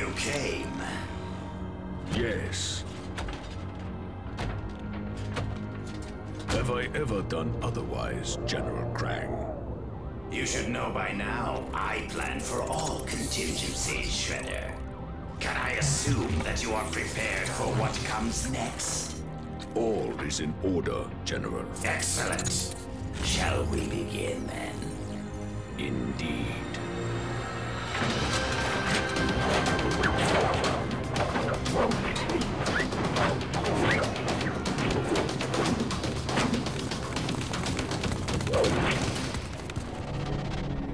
You came. Yes. Have I ever done otherwise, General Krang? You should know by now, I plan for all contingencies, Shredder. Can I assume that you are prepared for what comes next? All is in order, General. Excellent. Shall we begin then? Indeed.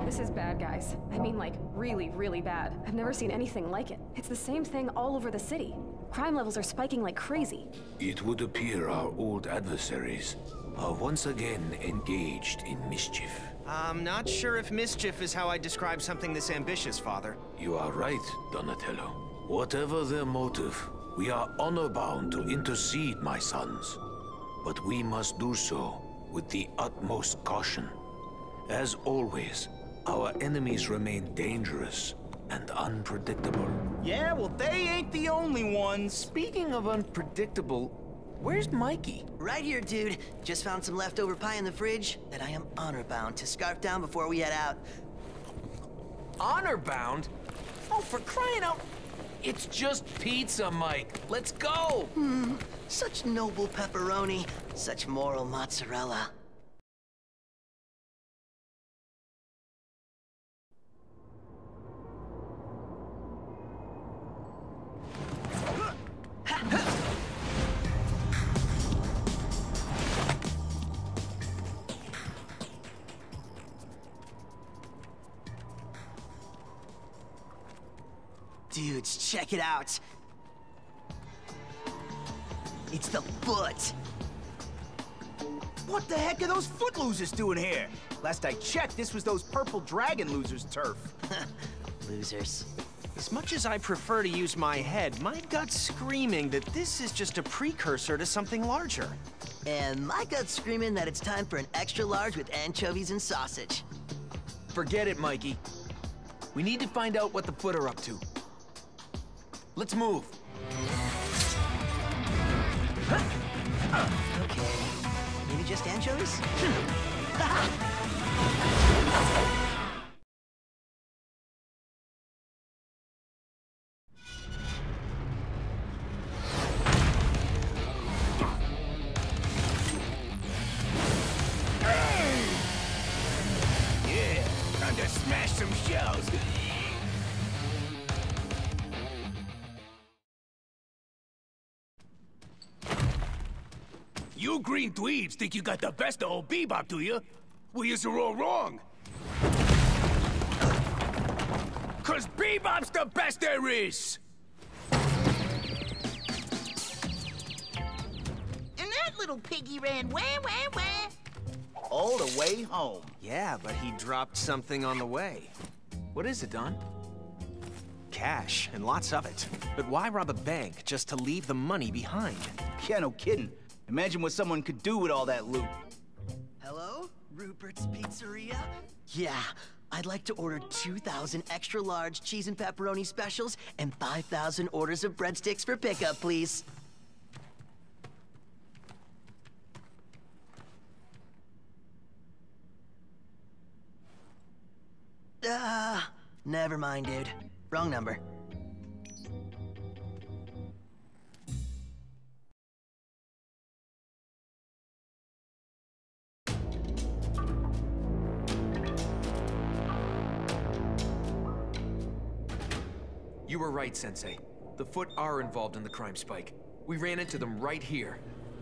This is bad, guys. I mean, like, really, really bad. I've never seen anything like it. It's the same thing all over the city. Crime levels are spiking like crazy. It would appear our old adversaries are once again engaged in mischief. I'm not sure if mischief is how I describe something this ambitious, Father. You are right, Donatello. Whatever their motive, we are honor-bound to intercede, my sons. But we must do so with the utmost caution. As always, our enemies remain dangerous and unpredictable. Yeah, well, they ain't the only ones. Speaking of unpredictable, where's Mikey? Right here, dude. Just found some leftover pie in the fridge that I am honor-bound to scarf down before we head out. Honor-bound? Oh, for crying out... It's just pizza, Mike. Let's go! Such noble pepperoni, such moral mozzarella. Dudes, check it out. It's the foot. What the heck are those foot losers doing here? Last I checked, this was those purple dragon losers' turf. Losers. As much as I prefer to use my head, my gut's screaming that this is just a precursor to something larger. And my gut's screaming that it's time for an extra large with anchovies and sausage. Forget it, Mikey. We need to find out what the Foot are up to. Let's move. Okay. Maybe just anchovies? Yeah, time to smash some shells. You green dweebs think you got the best of old Bebop, do you? Well, you're all wrong. 'Cause Bebop's the best there is! And that little piggy ran where? All the way home. Yeah, but he dropped something on the way. What is it, Don? Cash, and lots of it. But why rob a bank just to leave the money behind? Yeah, no kidding. Imagine what someone could do with all that loot. Hello? Rupert's Pizzeria? Yeah, I'd like to order 2,000 extra large cheese and pepperoni specials and 5,000 orders of breadsticks for pickup, please. Never mind, dude. Wrong number. You were right, Sensei. The Foot are involved in the crime spike. We ran into them right here.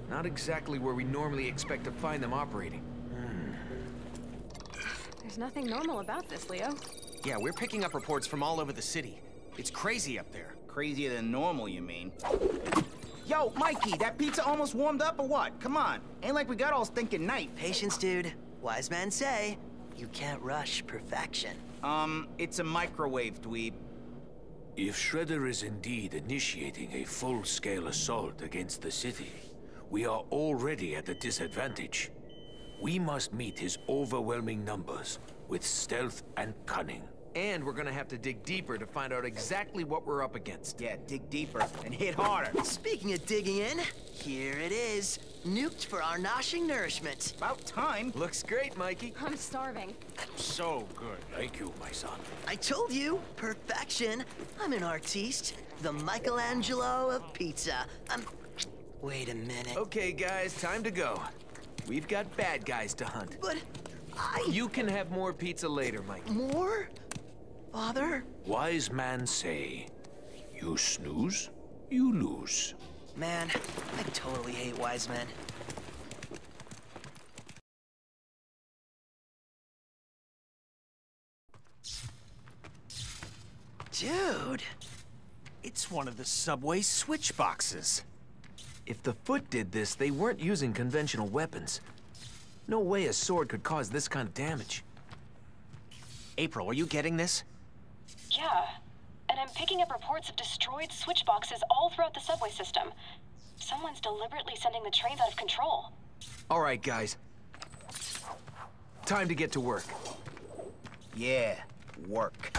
Not exactly where we normally expect to find them operating. There's nothing normal about this, Leo. Yeah, we're picking up reports from all over the city. It's crazy up there. Crazier than normal, you mean? Yo, Mikey, that pizza almost warmed up or what? Come on. Ain't like we got all stinking night. Patience, dude. Wise men say, you can't rush perfection. It's a microwave, dweeb. If Shredder is indeed initiating a full-scale assault against the city, we are already at a disadvantage. We must meet his overwhelming numbers with stealth and cunning. And we're gonna have to dig deeper to find out exactly what we're up against. Yeah, dig deeper and hit harder. Speaking of digging in, here it is. Nuked for our noshing nourishment. About time. Looks great, Mikey. I'm starving. So good. Thank you, my son. I told you, perfection. I'm an artiste, the Michelangelo of pizza. Wait a minute. Okay, guys, time to go. We've got bad guys to hunt. But You can have more pizza later, Mikey. More? Father? Wise man say, you snooze, you lose. Man, I totally hate wise men. Dude! It's one of the subway switch boxes. If the Foot did this, they weren't using conventional weapons. No way a sword could cause this kind of damage. April, are you getting this? Yeah, and I'm picking up reports of destroyed switch boxes all throughout the subway system. Someone's deliberately sending the trains out of control. All right, guys. Time to get to work. Yeah, work.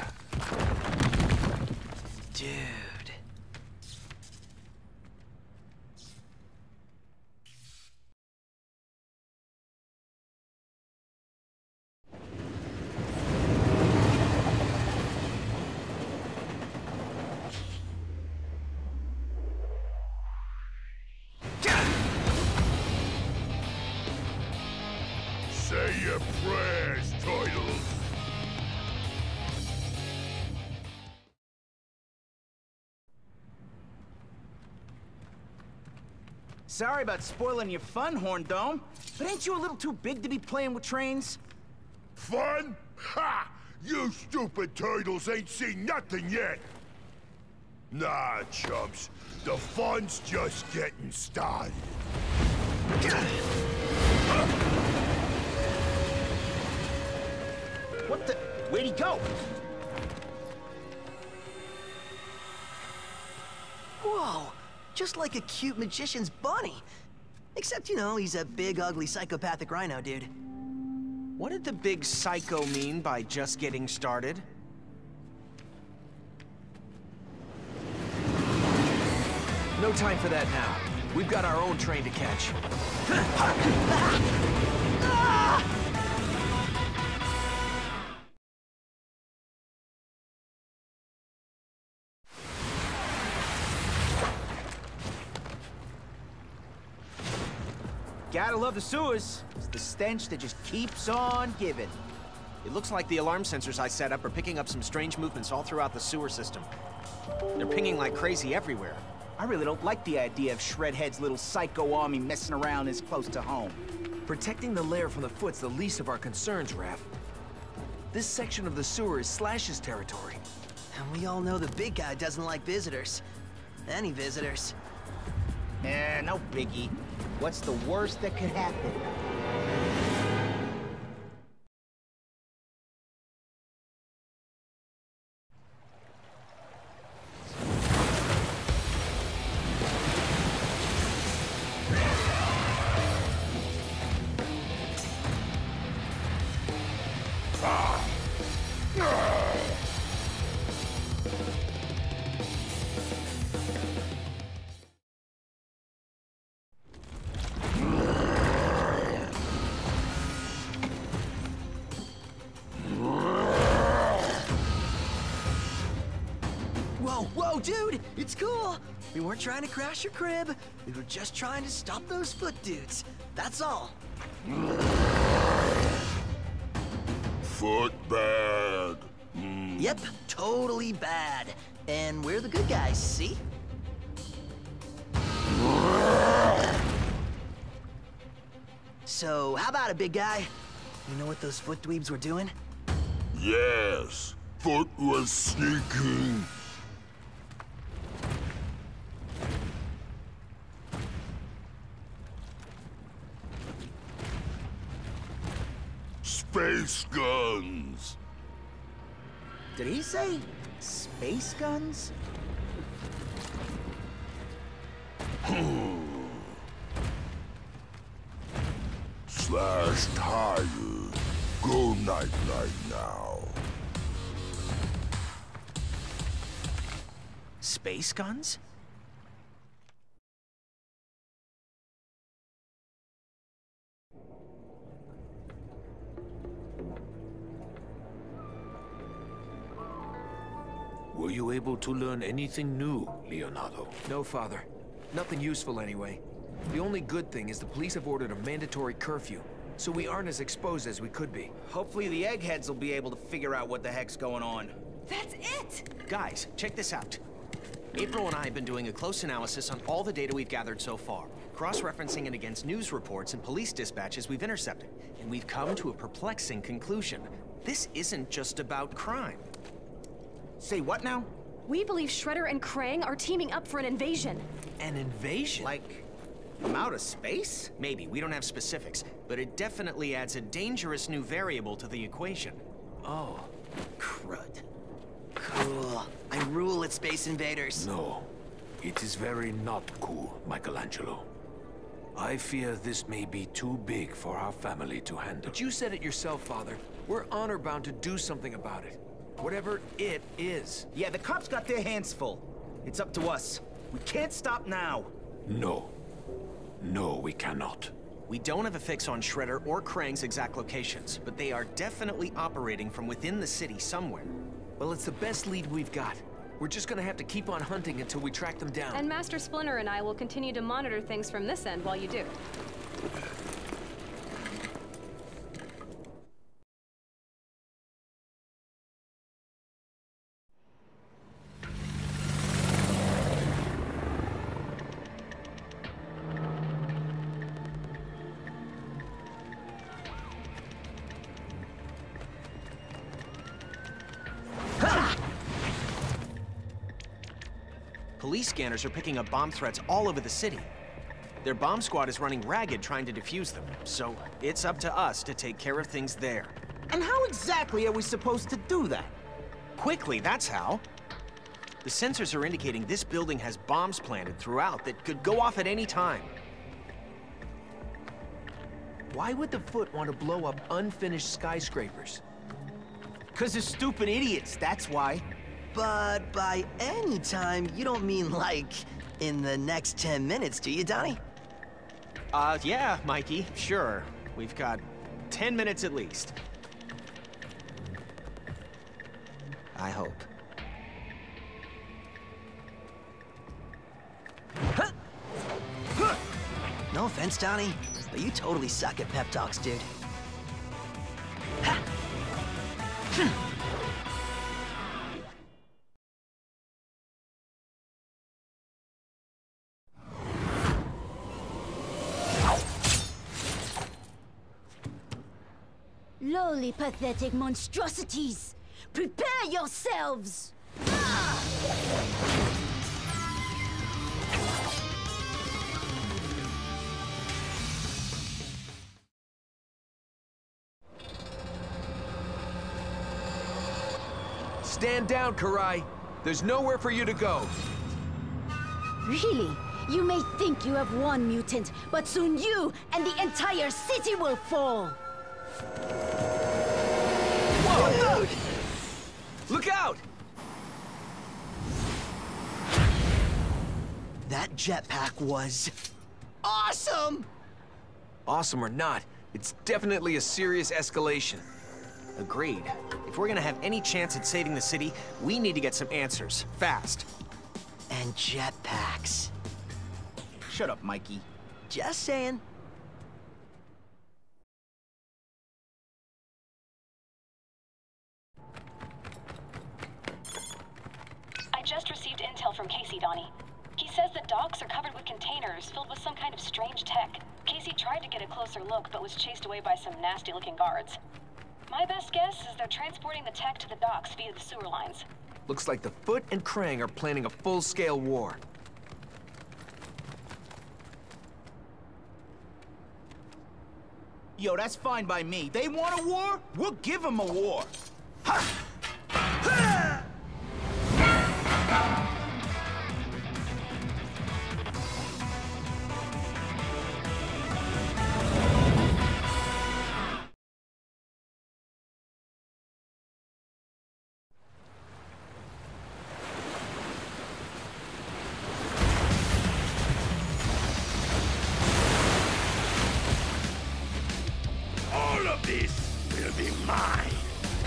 Dude. Say your prayers, turtles. Sorry about spoiling your fun, Horn Dome, but ain't you a little too big to be playing with trains? Fun? Ha! You stupid turtles ain't seen nothing yet. Nah, chumps. The fun's just getting started. What the? Where'd he go? Whoa! Just like a cute magician's bunny. Except, you know, he's a big, ugly, psychopathic rhino dude. What did the big psycho mean by just getting started? No time for that now. We've got our own train to catch. Gotta love the sewers. It's the stench that just keeps on giving. It looks like the alarm sensors I set up are picking up some strange movements all throughout the sewer system. They're pinging like crazy everywhere. I really don't like the idea of Shredhead's little psycho army messing around this close to home. Protecting the lair from the Foot's the least of our concerns, Raph. This section of the sewer is Slash's territory. And we all know the big guy doesn't like visitors. Any visitors. No biggie. What's the worst that could happen? Whoa, dude! It's cool! We weren't trying to crash your crib. We were just trying to stop those Foot dudes. That's all. Foot bad. Yep, totally bad. And we're the good guys, see? So, how about it, big guy? You know what those Foot dweebs were doing? Yes, Foot was sneaking. Space guns. Did he say space guns? Slash tired. Go night-night now. Space guns? Were you able to learn anything new, Leonardo? No, Father. Nothing useful anyway. The only good thing is the police have ordered a mandatory curfew, so we aren't as exposed as we could be. Hopefully the eggheads will be able to figure out what the heck's going on. That's it! Guys, check this out. April and I have been doing a close analysis on all the data we've gathered so far, cross-referencing it against news reports and police dispatches we've intercepted, and we've come to a perplexing conclusion. This isn't just about crime. Say what now? We believe Shredder and Krang are teaming up for an invasion. An invasion? Like, from outer space? Maybe, we don't have specifics, but it definitely adds a dangerous new variable to the equation. Oh, crud. Cool. I rule at Space Invaders. No. It is very not cool, Michelangelo. I fear this may be too big for our family to handle. But you said it yourself, Father. We're honor-bound to do something about it. Whatever it is. Yeah, the cops got their hands full. It's up to us. We can't stop now. No. No, we cannot. We don't have a fix on Shredder or Krang's exact locations, but they are definitely operating from within the city somewhere. Well, it's the best lead we've got. We're just gonna have to keep on hunting until we track them down. And Master Splinter and I will continue to monitor things from this end while you do. Police scanners are picking up bomb threats all over the city. Their bomb squad is running ragged trying to defuse them, so it's up to us to take care of things there. And how exactly are we supposed to do that? Quickly, that's how. The sensors are indicating this building has bombs planted throughout that could go off at any time. Why would the Foot want to blow up unfinished skyscrapers? 'Cause they're stupid idiots, that's why. But by any time, you don't mean like in the next 10 minutes, do you, Donnie? Yeah, Mikey, sure. We've got 10 minutes at least. I hope. No offense, Donnie, but you totally suck at pep talks, dude. Lowly, pathetic monstrosities! Prepare yourselves! Stand down, Karai. There's nowhere for you to go. Really? You may think you have won, Mutant, but soon you and the entire city will fall! Whoa! Dude! Look out! That jetpack was awesome! Awesome or not, it's definitely a serious escalation. Agreed. If we're gonna have any chance at saving the city, we need to get some answers, fast. And jetpacks. Shut up, Mikey. Just saying. I just received intel from Casey, Donnie. He says the docks are covered with containers filled with some kind of strange tech. Casey tried to get a closer look, but was chased away by some nasty-looking guards. My best guess is they're transporting the tech to the docks via the sewer lines. Looks like the Foot and Krang are planning a full-scale war. Yo, that's fine by me. They want a war? We'll give them a war. Ha! Ha!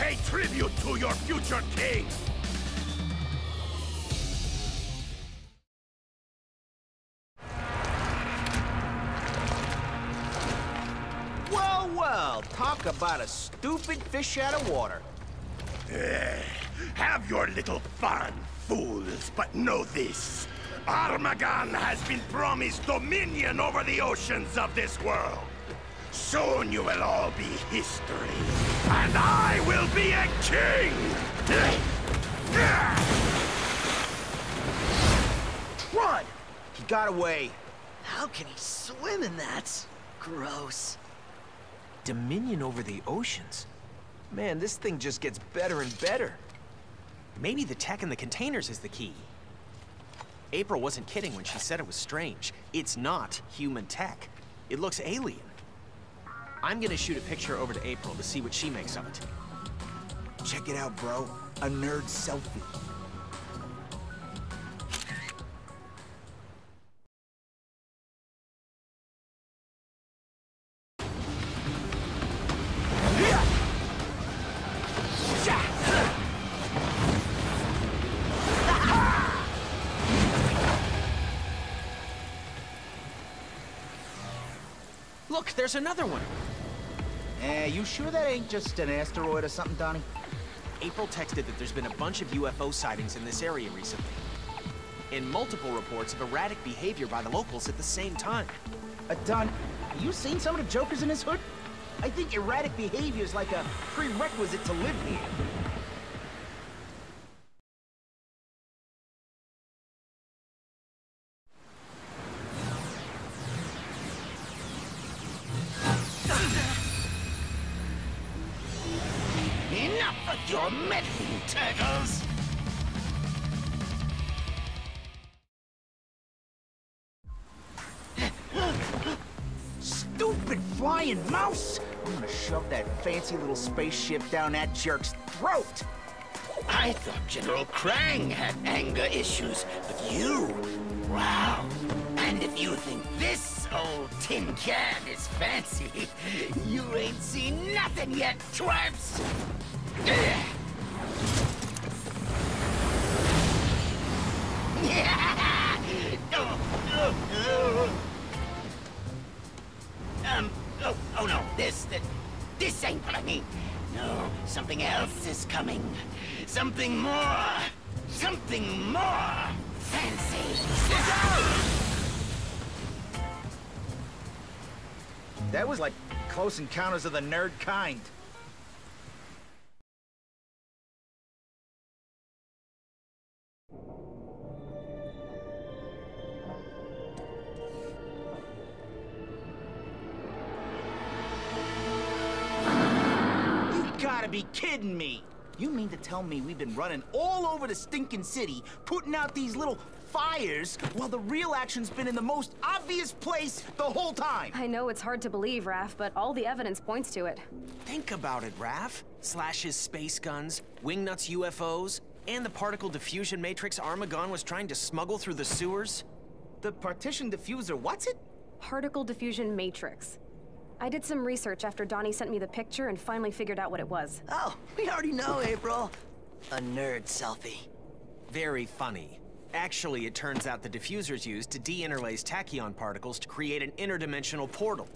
pay tribute to your future king! Well, well, talk about a stupid fish out of water. Have your little fun, fools, but know this. Armageddon has been promised dominion over the oceans of this world. Soon you will all be history, and I will be a king! Run! He got away. How can he swim in that? Gross. Dominion over the oceans? Man, this thing just gets better and better. Maybe the tech in the containers is the key. April wasn't kidding when she said it was strange. It's not human tech. It looks alien. I'm gonna shoot a picture over to April to see what she makes of it. Check it out, bro. A nerd selfie. Look, there's another one. You sure that ain't just an asteroid or something, Donnie? April texted that there's been a bunch of UFO sightings in this area recently. And multiple reports of erratic behavior by the locals at the same time. Don, you seen some of the jokers in this hood? I think erratic behavior is like a prerequisite to live here. Enough with your meddling, turtles! Stupid flying mouse! I'm gonna shove that fancy little spaceship down that jerk's throat! I thought General Krang had anger issues, but you... Wow. And if you think this old tin can is fancy, you ain't seen nothing yet, twerps! Oh no, this ain't what I mean. No, something else is coming. Something more fancy. That was like Close Encounters of the Nerd kind. Gotta be kidding me! You mean to tell me we've been running all over the stinking city, putting out these little fires, while the real action's been in the most obvious place the whole time? I know it's hard to believe, Raph, but all the evidence points to it. Think about it, Raph. Slash's space guns, Wingnut's UFOs, and the particle diffusion matrix Armageddon was trying to smuggle through the sewers. The partition diffuser, what's it? Particle diffusion matrix. I did some research after Donnie sent me the picture and finally figured out what it was. Oh, we already know, April. A nerd selfie. Very funny. Actually, it turns out the diffuser's used to de-interlace tachyon particles to create an interdimensional portal.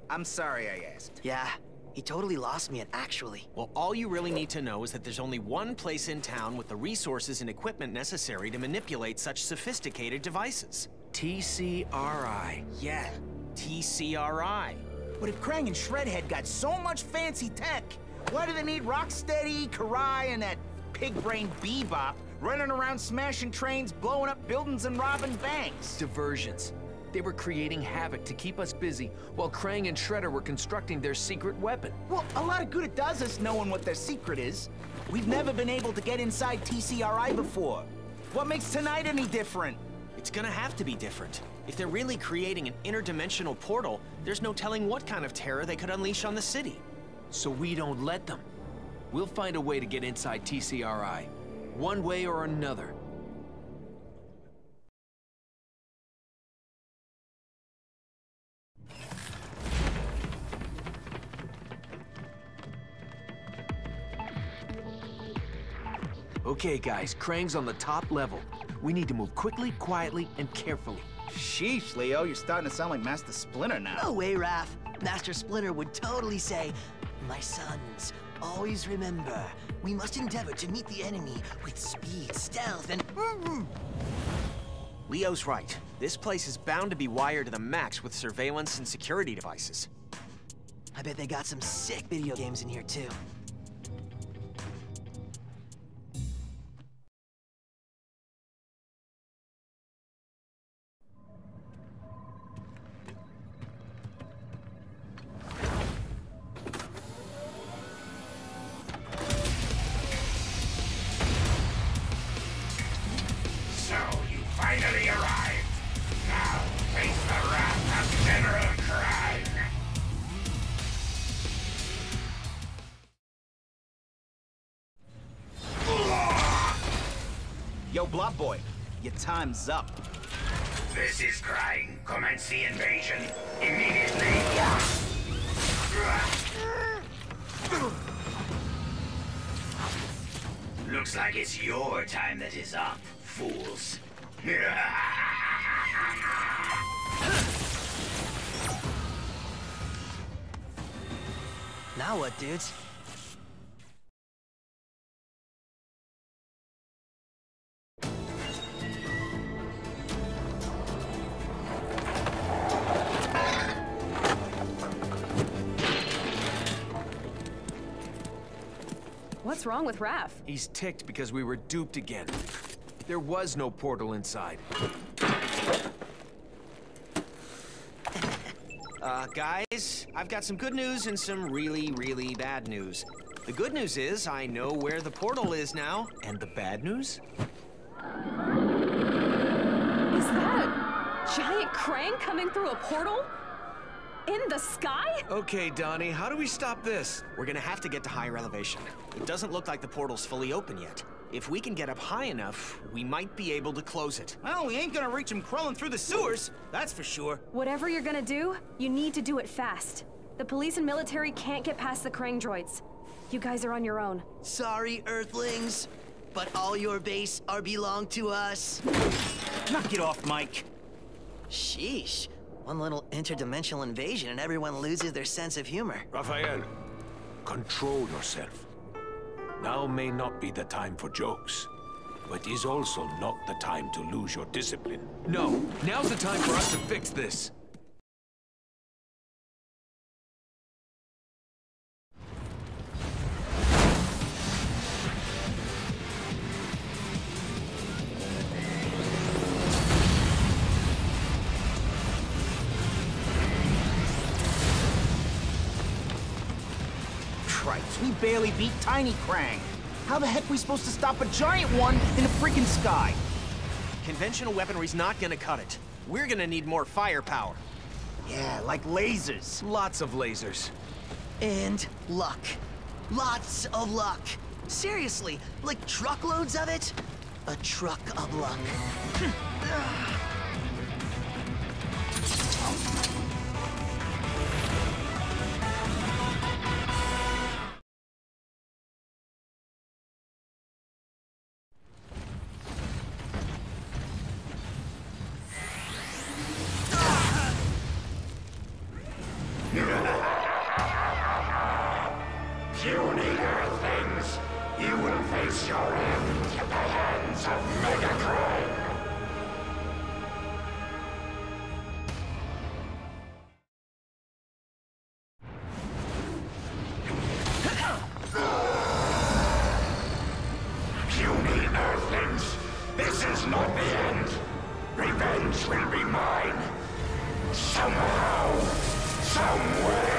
I'm sorry I asked. Yeah, he totally lost me at actually. Well, all you really need to know is that there's only one place in town with the resources and equipment necessary to manipulate such sophisticated devices. TCRI. Yeah, TCRI. But if Krang and Shredhead got so much fancy tech, why do they need Rocksteady, Karai, and that pig-brained Bebop running around smashing trains, blowing up buildings, and robbing banks? Diversions. They were creating havoc to keep us busy, while Krang and Shredder were constructing their secret weapon. Well, a lot of good it does us knowing what their secret is. We've never been able to get inside TCRI before. What makes tonight any different? It's gonna have to be different. If they're really creating an interdimensional portal, there's no telling what kind of terror they could unleash on the city. So we don't let them. We'll find a way to get inside TCRI. One way or another. Okay, guys, Krang's on the top level. We need to move quickly, quietly, and carefully. Sheesh, Leo, you're starting to sound like Master Splinter now. No way, Raph. Master Splinter would totally say, "My sons, always remember, we must endeavor to meet the enemy with speed, stealth, and..." Leo's right. This place is bound to be wired to the max with surveillance and security devices. I bet they got some sick video games in here, too. So, you finally arrived. Now, face the wrath of General Crime. Yo, Blob Boy, your time's up. This is Crime. Commence the invasion immediately. Looks like it's your time that is up, fools. Now what, dudes? What's wrong with Raph? He's ticked because we were duped again. There was no portal inside. Guys, I've got some good news and some really, really bad news. The good news is I know where the portal is now. And the bad news? Is that a giant Krang coming through a portal? In the sky? Okay, Donnie, how do we stop this? We're gonna have to get to higher elevation. It doesn't look like the portal's fully open yet. If we can get up high enough, we might be able to close it. Well, we ain't gonna reach him crawling through the sewers, that's for sure. Whatever you're gonna do, you need to do it fast. The police and military can't get past the Krang droids. You guys are on your own. Sorry, Earthlings, but all your base are belong to us. Knock it off, Mike. Sheesh. One little interdimensional invasion and everyone loses their sense of humor. Raphael, control yourself. Now may not be the time for jokes, but is also not the time to lose your discipline. No, now's the time for us to fix this. Christ, we barely beat Tiny Krang. How the heck we supposed to stop a giant one in the freaking sky? Conventional weaponry's not gonna cut it. We're gonna need more firepower. Yeah, like lasers. Lots of lasers. And luck. Lots of luck. Seriously, like truckloads of it? A truck of luck. Puny Earthlings, you will face your end at the hands of Mega Crime. Puny Earthlings, this is not the end. Revenge will be mine. Somehow, some way.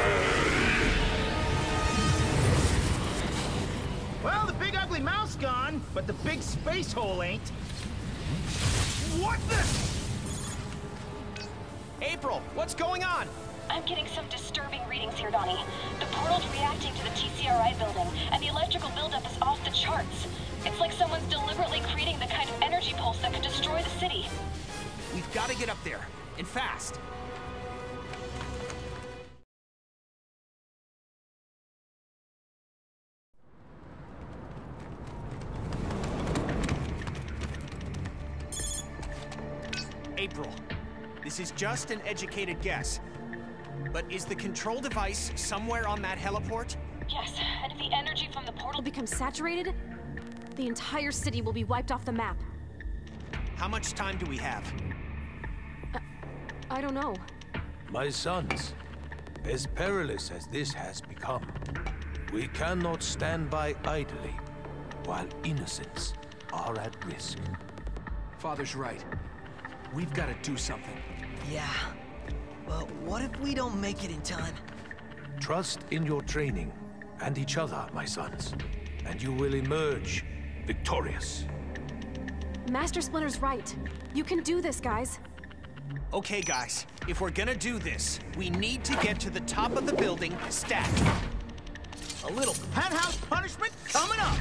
Well, the big ugly mouse gone, but the big space hole ain't. What the? April, what's going on? I'm getting some disturbing readings here, Donnie. The portal's reacting to the TCRI building, and the electrical buildup is off the charts. It's like someone's deliberately creating the kind of energy pulse that could destroy the city. We've got to get up there, and fast. April, this is just an educated guess, but is the control device somewhere on that heliport? Yes, and if the energy from the portal becomes saturated, the entire city will be wiped off the map. How much time do we have? I don't know. My sons, as perilous as this has become, we cannot stand by idly while innocents are at risk. Father's right. We've got to do something. Yeah. But what if we don't make it in time? Trust in your training and each other, my sons, and you will emerge victorious. Master Splinter's right. You can do this, guys. Okay, guys. If we're gonna do this, we need to get to the top of the building, stat. A little penthouse punishment coming up!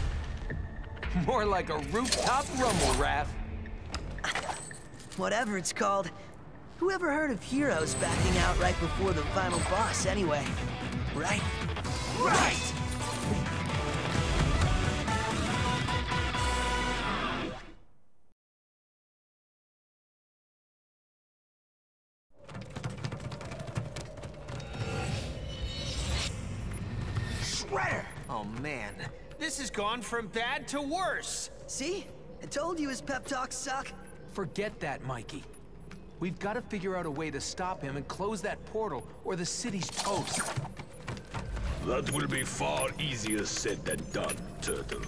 More like a rooftop rumble, Raph. Whatever it's called. Who ever heard of heroes backing out right before the final boss anyway? Right? Right! Shredder! Oh man, this has gone from bad to worse. See? I told you his pep talks suck. Forget that, Mikey. We've got to figure out a way to stop him and close that portal, or the city's toast. That will be far easier said than done, Turtle.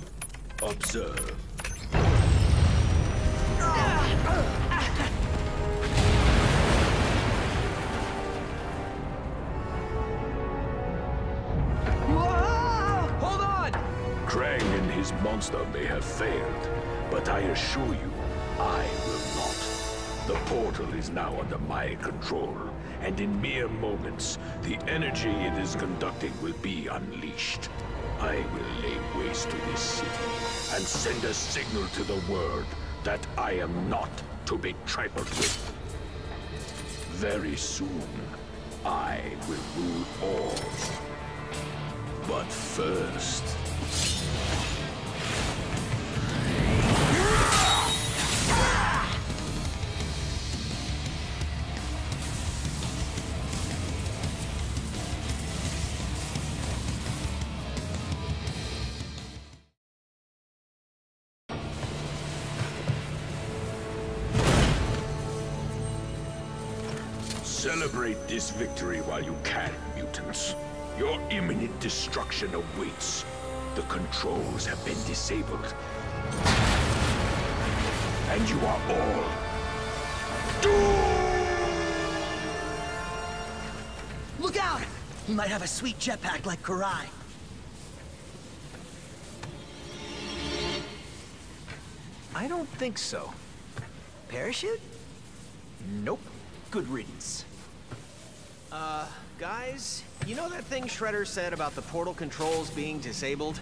Observe. Hold on! Krang and his monster may have failed, but I assure you, I will not. The portal is now under my control, and in mere moments, the energy it is conducting will be unleashed. I will lay waste to this city, and send a signal to the world that I am not to be trifled with. Very soon, I will rule all. But first... Celebrate this victory while you can, mutants. Your imminent destruction awaits. The controls have been disabled. And you are all doomed! Look out! He might have a sweet jetpack like Karai. I don't think so. Parachute? Nope. Good riddance. Guys, you know that thing Shredder said about the portal controls being disabled?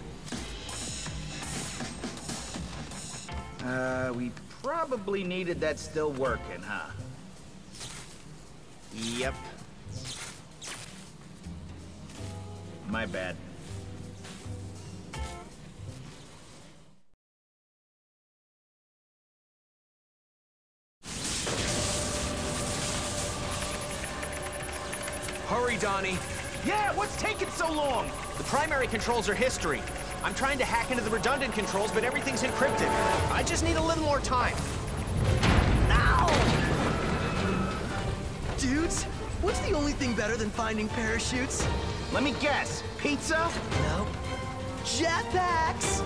We probably needed that still working, huh? Yep. My bad. Hurry, Donnie. Yeah, what's taking so long? The primary controls are history. I'm trying to hack into the redundant controls, but everything's encrypted. I just need a little more time. Ow! Dudes, what's the only thing better than finding parachutes? Let me guess. Pizza? Nope. Jetpacks!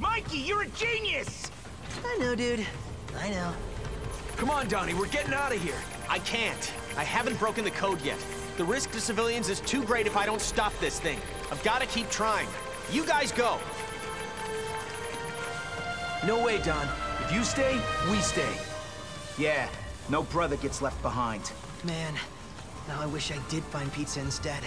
Mikey, you're a genius! I know, dude. I know. Come on, Donnie, we're getting out of here. I can't. I haven't broken the code yet. The risk to civilians is too great if I don't stop this thing. I've got to keep trying. You guys go. No way, Don. If you stay, we stay. Yeah, no brother gets left behind. Man, now I wish I did find pizza instead.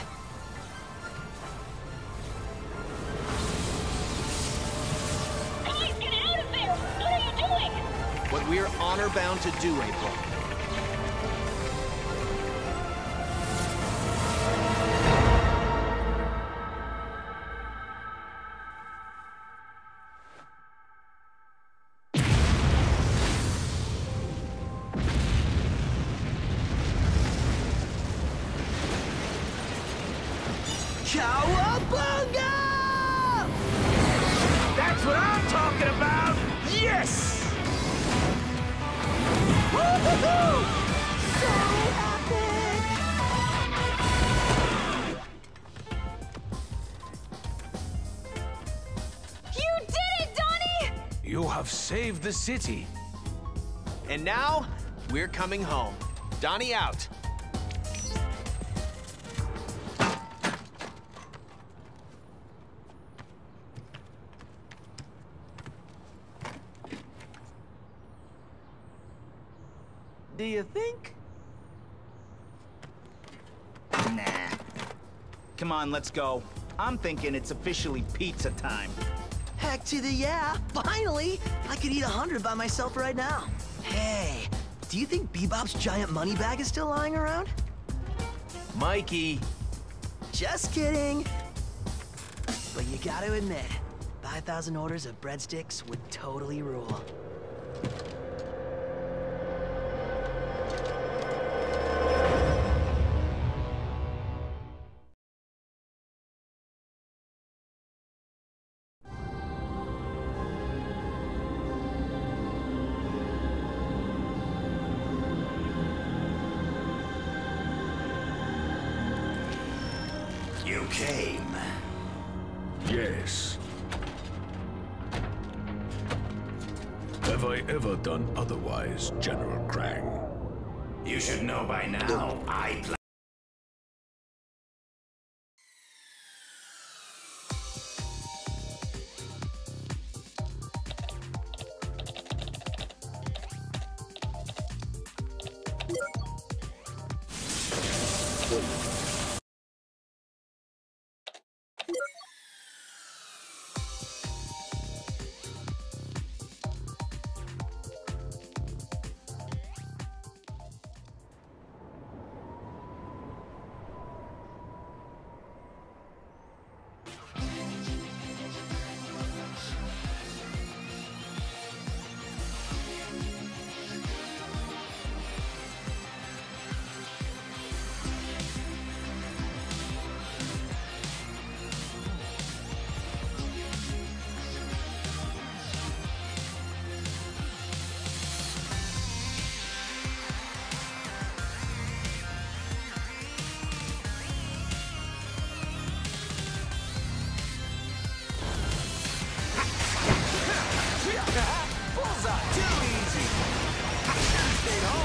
Guys, get out of there! What are you doing? What we're honor-bound to do, April. Cowabunga! That's what I'm talking about! Yes! Woo-hoo-hoo! So epic! You did it, Donnie! You have saved the city. And now, we're coming home. Donnie out. Do you think? Nah. Come on, let's go. I'm thinking it's officially pizza time. Heck to the yeah! Finally! I could eat 100 by myself right now. Hey, do you think Bebop's giant money bag is still lying around? Mikey. Just kidding. But you gotta admit, 5,000 orders of breadsticks would totally rule. You came. Yes. Have I ever done otherwise, General Krang? You should know by now, I plan.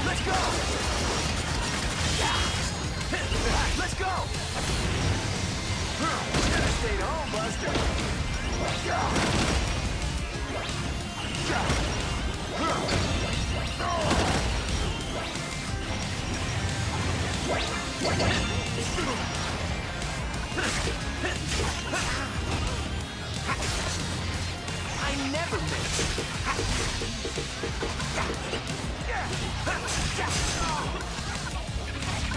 Let's go! Let's go! Should've stayed home, Buster. I never miss.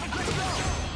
Let's go!